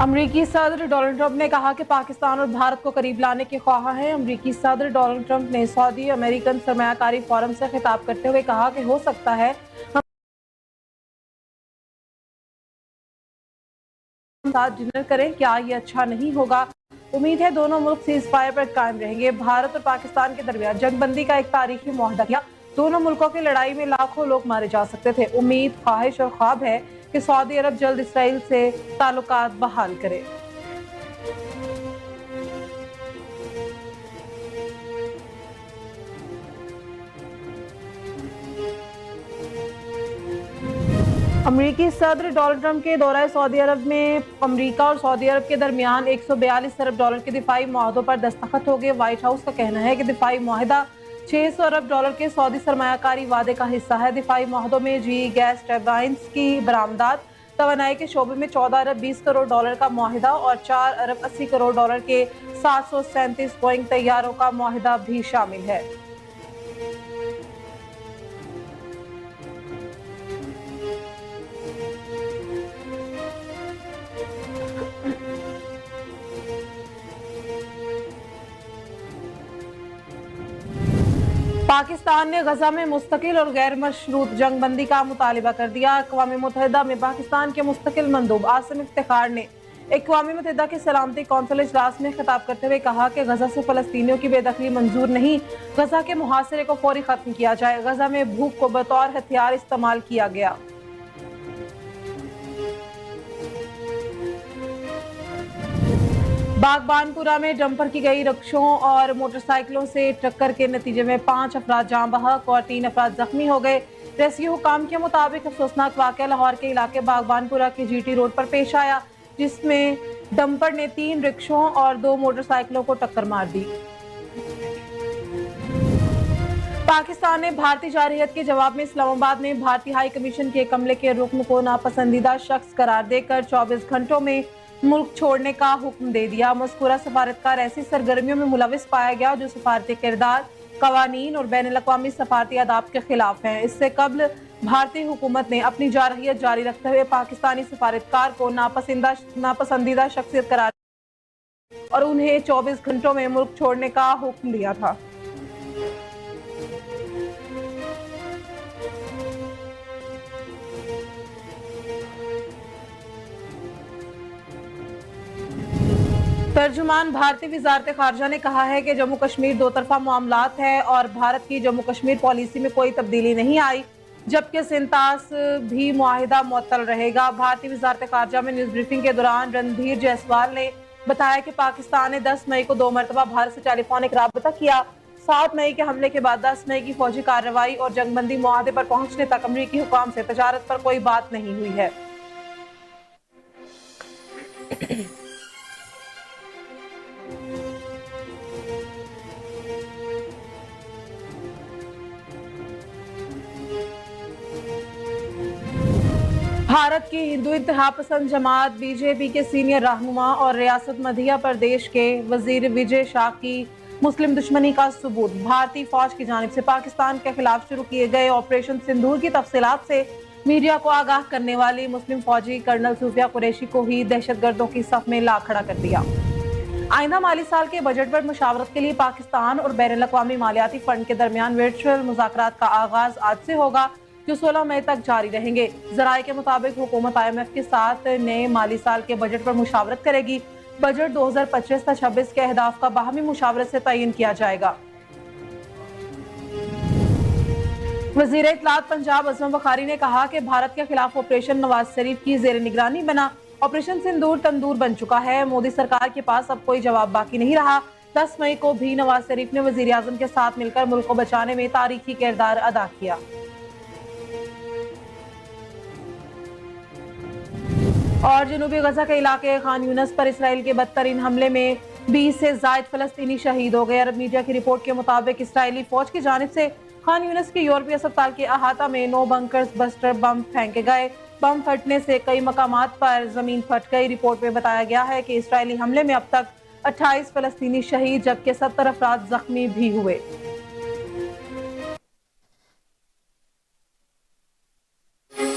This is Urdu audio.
امریکی صدر ڈونلڈ ٹرمپ نے کہا کہ پاکستان اور بھارت کو قریب لانے کے خواہاں ہیں۔ امریکی صدر ڈونلڈ ٹرمپ نے سعودی امریکن سرمایہ کاری فورم سے خطاب کرتے ہوئے کہا کہ ہو سکتا ہے ہم ساتھ ڈنر کریں، کیا یہ اچھا نہیں ہوگا؟ امید ہے دونوں ملک سیز فائر پر قائم رہیں گے۔ بھارت اور پاکستان کے درمیان جنگ بندی کا ایک تاریخی معاہدہ کیا۔ دونوں ملکوں کی لڑائی میں لاکھوں لوگ مارے جا سکتے تھے۔ امید، خواہش اور خواب ہے کہ سعودی عرب جلد اسرائیل سے تعلقات بحال کرے۔ امریکی صدر ڈونلڈ ٹرمپ کے دورہ سعودی عرب میں امریکہ اور سعودی عرب کے درمیان $142 ارب کے دفاعی معاہدوں پر دستخط ہو گئے۔ وائٹ ہاؤس کا کہنا ہے کہ دفاعی معاہدہ $600 ارب کے سعودی سرمایہ کاری وعدے کا حصہ ہے۔ دفاعی معاہدوں میں گیس ٹربائنز کی برآمدات، توانائی کے شعبے میں $14 ارب 20 کروڑ کا معاہدہ اور $4 ارب 80 کروڑ کے 737 بوئنگ طیاروں کا معاہدہ بھی شامل ہے۔ پاکستان نے غزہ میں مستقل اور غیر مشروط جنگ بندی کا مطالبہ کر دیا۔ اقوام متحدہ میں پاکستان کے مستقل مندوب عاصم افتخار نے اقوام متحدہ کے سلامتی کونسل اجلاس میں خطاب کرتے ہوئے کہا کہ غزہ سے فلسطینیوں کی بے دخلی منظور نہیں، غزہ کے محاصرے کو فوری ختم کیا جائے۔ غزہ میں بھوک کو بطور ہتھیار استعمال کیا گیا۔ باغبان پورہ میں ڈمپر کی گئی رکشوں اور موٹر سائیکلوں سے ٹکر کے نتیجے میں 5 افراد جاں بحق اور 3 افراد زخمی ہو گئے۔ ریسکیو حکام کے مطابق افسوسناک واقعہ لاہور کے علاقے باغبان پورہ کے جی ٹی روڈ پر پیش آیا، جس میں ڈمپر نے 3 رکشوں اور 2 موٹر سائیکلوں کو ٹکر مار دی۔ پاکستان نے بھارتی جارحیت کے جواب میں اسلام آباد میں بھارتی ہائی کمیشن کے ایک عملے کے رکن کو ناپسندیدہ شخص قرار دے کر 24 گھنٹوں میں ملک چھوڑنے کا حکم دے دیا۔ مذکورہ سفارتکار ایسی سرگرمیوں میں ملوث پایا گیا جو سفارتی کردار، قوانین اور بین الاقوامی سفارتی آداب کے خلاف ہیں۔ اس سے قبل بھارتی حکومت نے اپنی جارحیت جاری رکھتے ہوئے پاکستانی سفارتکار کو ناپسندیدہ شخصیت قرار دیا اور انہیں 24 گھنٹوں میں ملک چھوڑنے کا حکم دیا تھا۔ ترجمان بھارتی وزارت خارجہ نے کہا ہے کہ جموں کشمیر دو طرفہ معاملات ہے اور بھارت کی جموں کشمیر پالیسی میں کوئی تبدیلی نہیں آئی، جبکہ سنتاس بھی معاہدہ معطل رہے گا۔ بھارتی وزارت خارجہ میں نیوز بریفنگ کے دوران رندھیر جیسوال نے بتایا کہ پاکستان نے 10 مئی کو 2 مرتبہ بھارت سے ٹیلی فونک رابطہ کیا۔ 7 مئی کے حملے کے بعد 10 مئی کی فوجی کارروائی اور جنگ بندی معاہدے پر پہنچنے تک امریکی حکام سے تجارت پر کوئی بات نہیں ہوئی ہے۔ بھارت کی ہندو انتہا پسند جماعت بی جے پی کے سینئر رہنما اور ریاست مدھیہ پردیش کے وزیر وجے شاہ کی مسلم دشمنی کا ثبوت۔ بھارتی فوج کی جانب سے پاکستان کے خلاف شروع کیے گئے آپریشن سندور کی تفصیلات سے میڈیا کو آگاہ کرنے والی مسلم فوجی کرنل صوفیہ قریشی کو ہی دہشت گردوں کی صف میں لا کھڑا کر دیا۔ آئندہ مالی سال کے بجٹ پر مشاورت کے لیے پاکستان اور بین الاقوامی مالیاتی فنڈ کے درمیان ورچوئل مذاکرات کا آغاز آج سے ہوگا، جو 16 مئی تک جاری رہیں گے۔ ذرائع کے مطابق حکومت IMF کے ساتھ نئے مالی سال کے بجٹ پر مشاورت کرے گی۔ بجٹ 2025 تا 26 کے اہداف کا باہمی مشاورت سے تعین کیا جائے گا۔ وزیر اطلاعات پنجاب اعظم بخاری نے کہا کہ بھارت کے خلاف آپریشن نواز شریف کی زیر نگرانی بنا آپریشن سندور تندور بن چکا ہے۔ مودی سرکار کے پاس اب کوئی جواب باقی نہیں رہا۔ 10 مئی کو بھی نواز شریف نے وزیر اعظم کے ساتھ مل کر ملک کو بچانے میں تاریخی کردار ادا کیا۔ اور جنوبی غزہ کے علاقے خان یونس پر اسرائیل کے بدترین حملے میں 20 سے زائد فلسطینی شہید ہو گئے۔ عرب میڈیا کی رپورٹ کے مطابق اسرائیلی فوج کی جانب سے خان یونس کے یورپی اسپتال کے احاطہ میں 9 بنکرز بسٹر بم پھینکے گئے۔ بم پھٹنے سے کئی مقامات پر زمین پھٹ گئی۔ رپورٹ میں بتایا گیا ہے کہ اسرائیلی حملے میں اب تک 28 فلسطینی شہید جبکہ 70 افراد زخمی بھی ہوئے۔